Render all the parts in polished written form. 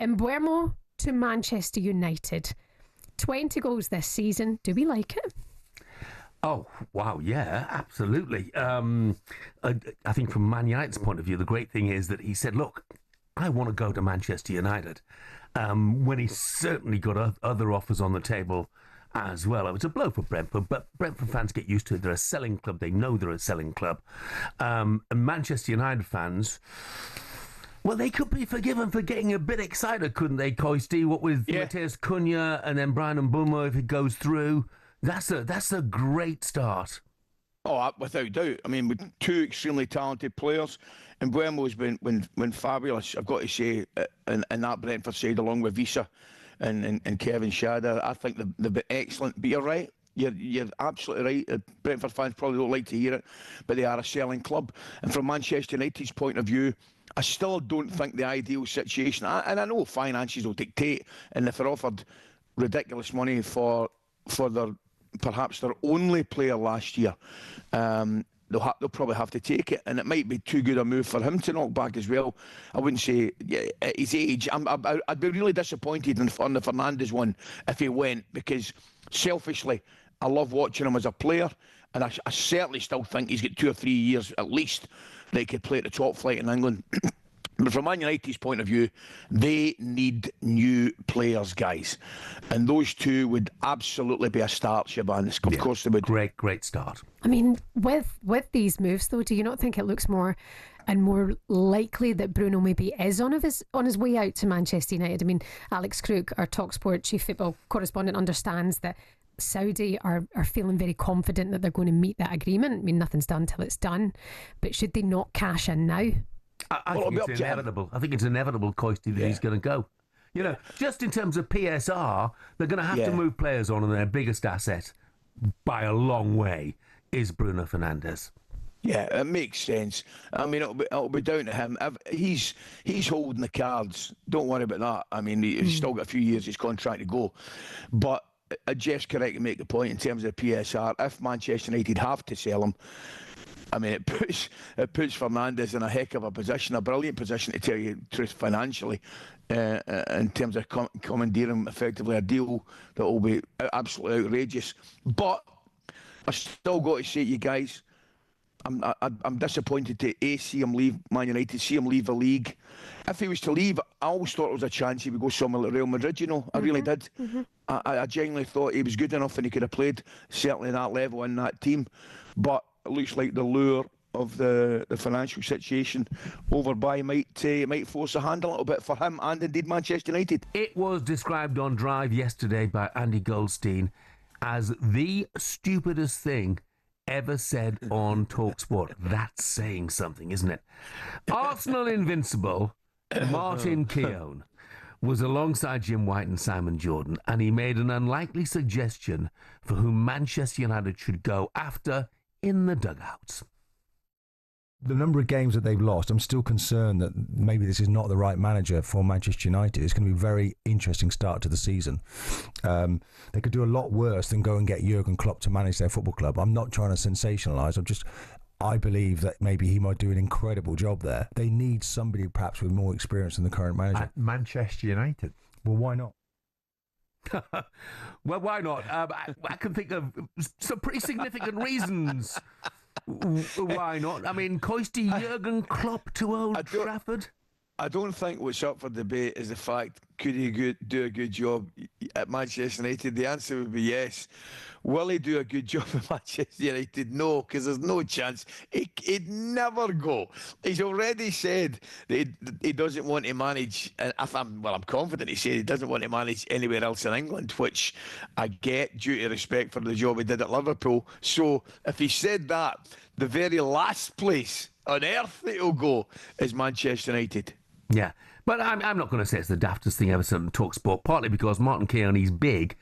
Embuemo to Manchester United. 20 goals this season. Do we like it? Oh, wow, yeah, absolutely. I think from Man United's point of view, the great thing is that he said, look, I want to go to Manchester United. When he's certainly got other offers on the table as well. It was a blow for Brentford, but Brentford fans get used to it. They're a selling club. They know they're a selling club. And Manchester United fans, well, they could be forgiven for getting a bit excited, couldn't they, Coisty? What with Mateus Cunha and then Brian Mbeumo, if it goes through, that's a great start. Oh, without doubt. I mean, with two extremely talented players, and Mbeumo's been fabulous, I've got to say, in that Brentford side, along with Visa and Kevin Shadder. I think they've been excellent. But you're right. You're absolutely right. Brentford fans probably don't like to hear it, but they are a selling club. And from Manchester United's point of view, I still don't think the ideal situation, and I know finances will dictate, and if they're offered ridiculous money for perhaps their only player last year, they'll probably have to take it, and it might be too good a move for him to knock back as well. I wouldn't say at his age. I'd be really disappointed on the Fernandes one if he went, because selfishly, I love watching him as a player, and I certainly still think he's got 2 or 3 years at least that he could play at the top flight in England. But from Man United's point of view, they need new players, guys. And those two would absolutely be a start, Shaban. Of course they would. Great start. I mean, with these moves, though, do you not think it looks more and more likely that Bruno maybe is on his way out to Manchester United? I mean, Alex Crook, our talkSPORT chief football correspondent, understands that Saudi are feeling very confident that they're going to meet that agreement. I mean, nothing's done till it's done. But should they not cash in now? I think it's inevitable. I think it's inevitable, Coisty, that he's going to go. You know, just in terms of PSR, they're going to have to move players on, and their biggest asset, by a long way, is Bruno Fernandes. Yeah, it makes sense. I mean, it'll be down to him. He's holding the cards. Don't worry about that. I mean, he's still got a few years his contract to go. But Jeff's correct to make the point in terms of PSR. If Manchester United have to sell him, I mean, it puts Fernandes in a heck of a position, a brilliant position, to tell you the truth, financially, in terms of commandeering effectively a deal that will be absolutely outrageous. But I still got to say to you guys, I'm disappointed to see him leave Man United, see him leave the league. If he was to leave, I always thought there was a chance he would go somewhere like Real Madrid, you know. I really did. I genuinely thought he was good enough and he could have played certainly that level in that team. But it looks like the lure of the financial situation over by might force a hand a little bit for him and indeed Manchester United. It was described on Drive yesterday by Andy Goldstein as the stupidest thing ever said on talkSPORT. That's saying something, isn't it? Arsenal invincible Martin Keown was alongside Jim White and Simon Jordan, and he made an unlikely suggestion for whom Manchester United should go after in the dugouts. The number of games that they've lost, I'm still concerned that maybe this is not the right manager for Manchester United. It's going to be a very interesting start to the season. They could do a lot worse than go and get Jurgen Klopp to manage their football club. I'm not trying to sensationalise. I believe that maybe he might do an incredible job there. They need somebody perhaps with more experience than the current manager. At Manchester United? Well, why not? Well, why not? I can think of some pretty significant reasons. Why not? I mean, Coisty, Jurgen Klopp to Old Trafford. I don't think what's up for debate is the fact, could he do a good job at Manchester United? The answer would be yes. Will he do a good job at Manchester United? No, because there's no chance. He'd never go. He's already said that he doesn't want to manage, and I'm confident he said he doesn't want to manage anywhere else in England, which I get due to respect for the job he did at Liverpool. So if he said that, the very last place on earth that he'll go is Manchester United. Yeah, but I'm not going to say it's the daftest thing ever said on talkSPORT, partly because Martin Keown, he's big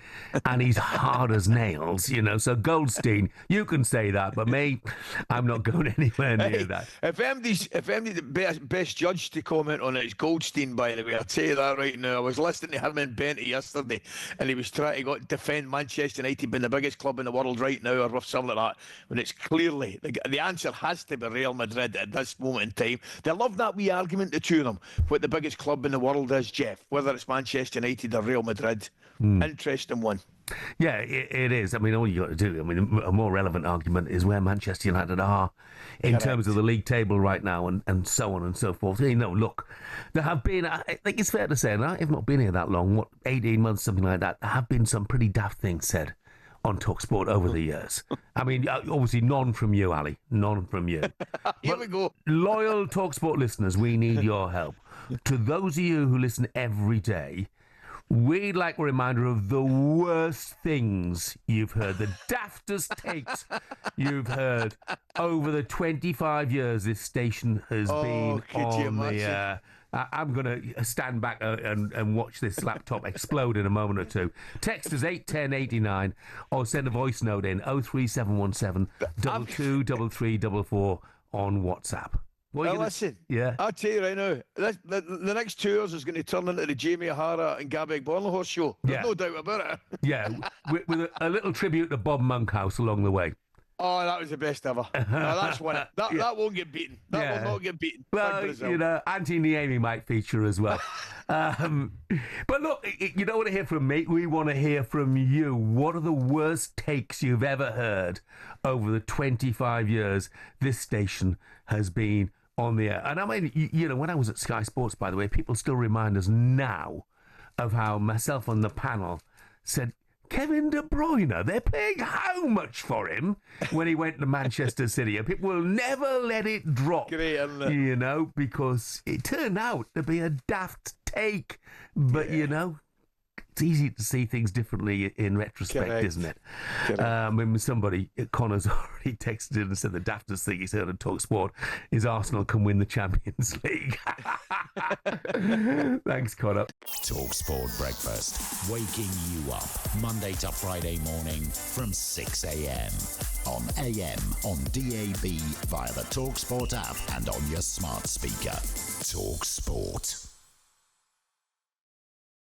and he's hard as nails, you know. So Goldstein, you can say that, but me, I'm not going anywhere near that. If MD's the best judge to comment on it is Goldstein, by the way, I'll tell you that right now. I was listening to Herman Benty yesterday, and he was trying to defend Manchester United being the biggest club in the world right now, or something like that, when it's clearly, the answer has to be Real Madrid at this moment in time. They love that wee argument, the two of them, what the biggest biggest club in the world is, Jeff, whether it's Manchester United or Real Madrid. Interesting one. Yeah, it is. I mean, all you got to do, I mean, a more relevant argument is where Manchester United are in terms of the league table right now and so on and so forth. You know, look, there have been, I think it's fair to say, and I've not been here that long, 18 months, something like that, there have been some pretty daft things said on talkSPORT over the years. I mean, obviously none from you, Ali, none from you. Here we go. Loyal talkSPORT listeners, we need your help. To those of you who listen every day, we'd like a reminder of the worst things you've heard, the daftest takes you've heard over the 25 years this station has been on the air. I'm going to stand back and watch this laptop explode in a moment or two. Text us 81089 or send a voice note in 03717 223344 on WhatsApp. Listen, I'll tell you right now, the next 2 hours is going to turn into the Jamie O'Hara and Gabby Bornhorst show. There's no doubt about it. Yeah, with a little tribute to Bob Monkhouse along the way. Oh, that was the best ever. No, that's one. That won't get beaten. That will not get beaten. Well, you know, Auntie Naomi might feature as well. But look, you don't want to hear from me. We want to hear from you. What are the worst takes you've ever heard over the 25 years this station has been on the air? And I mean, you know, when I was at Sky Sports, by the way, people still remind us now of how myself on the panel said, Kevin De Bruyne, they're paying how much for him when he went to Manchester City? And people will never let it drop, Great, isn't it? you know, because it turned out to be a daft take. But, you know, it's easy to see things differently in retrospect, Correct. isn't it? When somebody, Connor's already texted in and said the daftest thing he's heard on talkSPORT is Arsenal can win the Champions League. Thanks, Connor. talkSPORT Breakfast, waking you up Monday to Friday morning from 6 a.m. on AM, on DAB, via the talkSPORT app and on your smart speaker. talkSPORT.